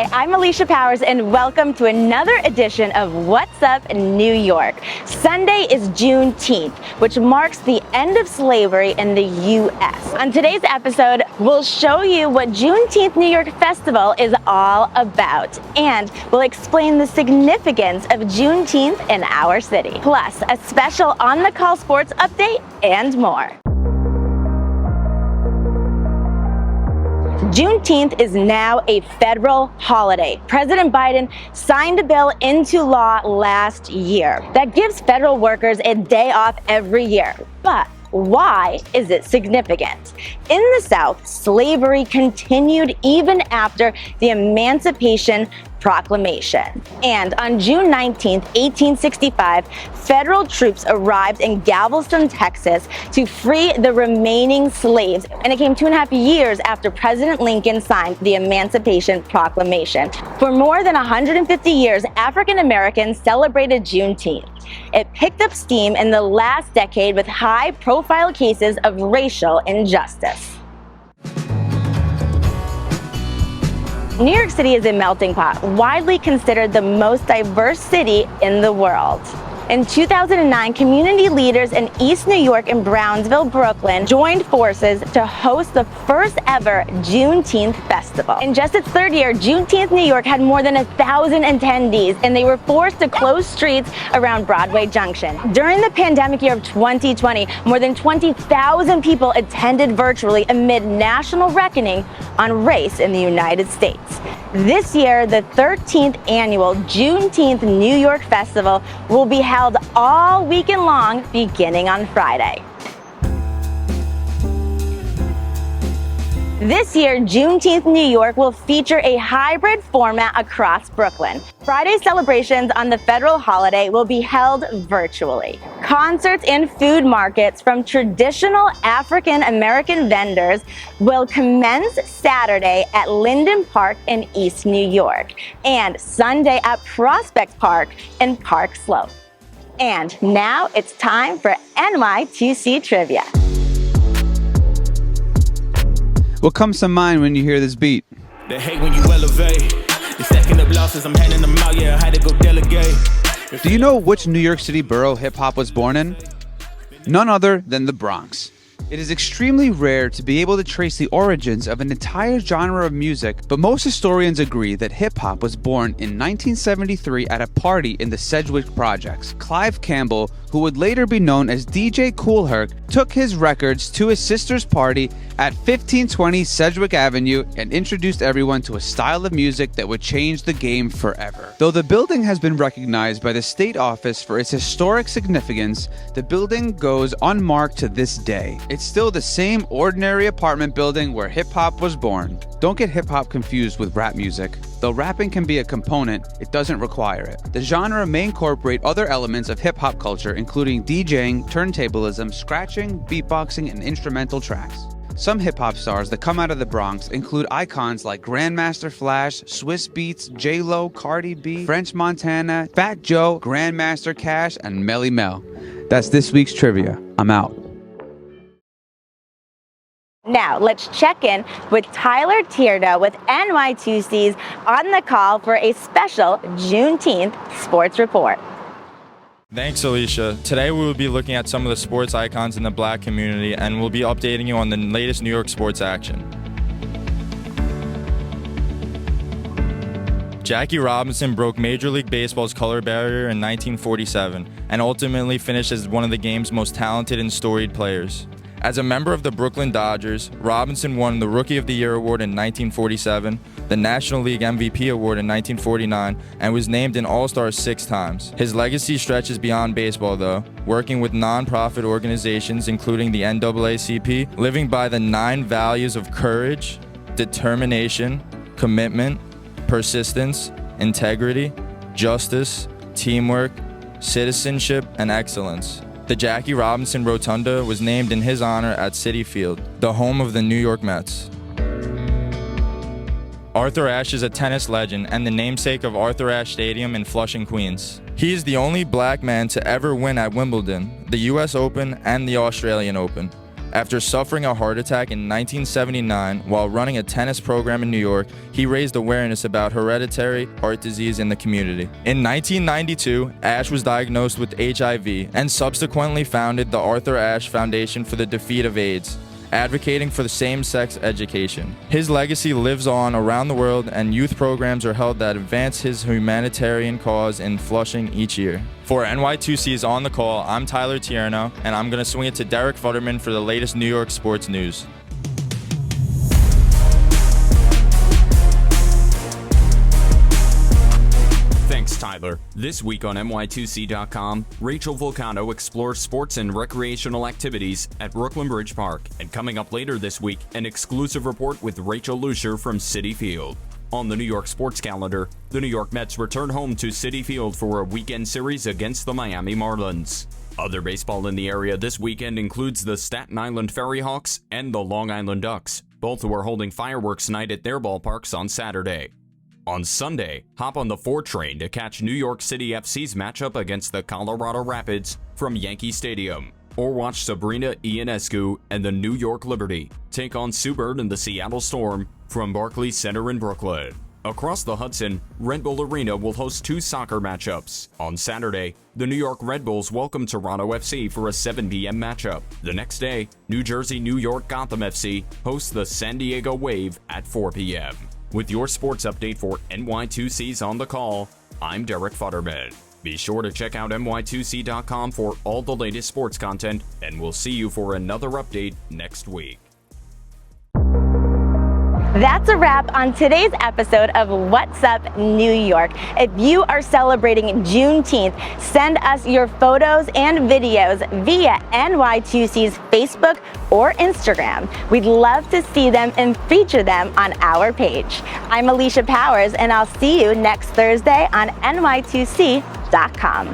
Hi, I'm Alicia Powers and welcome to another edition of What's Up in New York. Sunday is Juneteenth, which marks the end of slavery in the U.S. On today's episode, we'll show you what Juneteenth New York Festival is all about, and we'll explain the significance of Juneteenth in our city. Plus, a special on-the-call sports update and more. Juneteenth is now a federal holiday. President Biden signed a bill into law last year that gives federal workers a day off every year. But why is it significant? In the South, slavery continued even after the Emancipation Proclamation. And on June 19, 1865, federal troops arrived in Galveston, Texas to free the remaining slaves. And it came 2.5 years after President Lincoln signed the Emancipation Proclamation. For more than 150 years, African Americans celebrated Juneteenth. It picked up steam in the last decade with high-profile cases of racial injustice. New York City is a melting pot, widely considered the most diverse city in the world. In 2009, community leaders in East New York and Brownsville, Brooklyn joined forces to host the first ever Juneteenth Festival. In just its third year, Juneteenth New York had more than 1,000 attendees, and they were forced to close streets around Broadway Junction. During the pandemic year of 2020, more than 20,000 people attended virtually amid national reckoning on race in the United States. This year, the 13th annual Juneteenth New York Festival will be held all weekend long, beginning on Friday. This year, Juneteenth New York will feature a hybrid format across Brooklyn. Friday's celebrations on the federal holiday will be held virtually. Concerts and food markets from traditional African American vendors will commence Saturday at Linden Park in East New York and Sunday at Prospect Park in Park Slope. And now it's time for NY2C Trivia. What comes to mind when you hear this beat? They hate when you elevate. The second of losses, I'm handing them out, yeah, I had to go delegate. Do you know which New York City borough hip-hop was born in? None other than the Bronx. It is extremely rare to be able to trace the origins of an entire genre of music, but most historians agree that hip-hop was born in 1973 at a party in the Sedgwick Projects. Clive Campbell, who would later be known as DJ Kool Herc, took his records to his sister's party at 1520 Sedgwick Avenue and introduced everyone to a style of music that would change the game forever. Though the building has been recognized by the state office for its historic significance, the building goes unmarked to this day. It's still the same ordinary apartment building where hip-hop was born. Don't get hip-hop confused with rap music. Though rapping can be a component, it doesn't require it. The genre may incorporate other elements of hip-hop culture, including DJing, turntablism, scratching, beatboxing, and instrumental tracks. Some hip-hop stars that come out of the Bronx include icons like Grandmaster Flash, Swiss Beats, J-Lo, Cardi B, French Montana, Fat Joe, Grandmaster Cash, and Melly Mel. That's this week's trivia. I'm out. Now, let's check in with Tyler Tierda with NY2C's On the Call for a special Juneteenth sports report. Thanks, Alicia. Today we will be looking at some of the sports icons in the Black community, and we'll be updating you on the latest New York sports action. Jackie Robinson broke Major League Baseball's color barrier in 1947 and ultimately finished as one of the game's most talented and storied players. As a member of the Brooklyn Dodgers, Robinson won the Rookie of the Year award in 1947, the National League MVP award in 1949, and was named an All-Star 6 times. His legacy stretches beyond baseball, though, working with non-profit organizations including the NAACP, living by the 9 values of courage, determination, commitment, persistence, integrity, justice, teamwork, citizenship, and excellence. The Jackie Robinson Rotunda was named in his honor at Citi Field, the home of the New York Mets. Arthur Ashe is a tennis legend and the namesake of Arthur Ashe Stadium in Flushing, Queens. He is the only black man to ever win at Wimbledon, the US Open, and the Australian Open. After suffering a heart attack in 1979 while running a tennis program in New York, he raised awareness about hereditary heart disease in the community. In 1992, Ashe was diagnosed with HIV and subsequently founded the Arthur Ashe Foundation for the Defeat of AIDS, advocating for the same-sex education. His legacy lives on around the world, and youth programs are held that advance his humanitarian cause in Flushing each year. For NY2C's On the Call, I'm Tyler Tierno, and I'm going to swing it to Derek Futterman for the latest New York sports news. Thanks, Tyler. This week on NY2C.com, Rachel Vulcano explores sports and recreational activities at Brooklyn Bridge Park. And coming up later this week, an exclusive report with Rachel Lucier from Citi Field. On the New York sports calendar, the New York Mets return home to Citi Field for a weekend series against the Miami Marlins. Other baseball in the area this weekend includes the Staten Island Ferry Hawks and the Long Island Ducks, both who are holding fireworks night at their ballparks on Saturday. On Sunday, hop on the 4 train to catch New York City FC's matchup against the Colorado Rapids from Yankee Stadium. Or watch Sabrina Ionescu and the New York Liberty take on Sue Bird and the Seattle Storm from Barclays Center in Brooklyn. Across the Hudson, Red Bull Arena will host 2 soccer matchups. On Saturday, the New York Red Bulls welcome Toronto FC for a 7 p.m. matchup. The next day, New Jersey-New York Gotham FC hosts the San Diego Wave at 4 p.m. With your sports update for NY2C's On the Call, I'm Derek Futterman. Be sure to check out NY2C.com for all the latest sports content, and we'll see you for another update next week. That's a wrap on today's episode of What's Up New York. If you are celebrating Juneteenth, send us your photos and videos via NY2C's Facebook or Instagram. We'd love to see them and feature them on our page. I'm Alicia Powers, and I'll see you next Thursday on NY2C.com.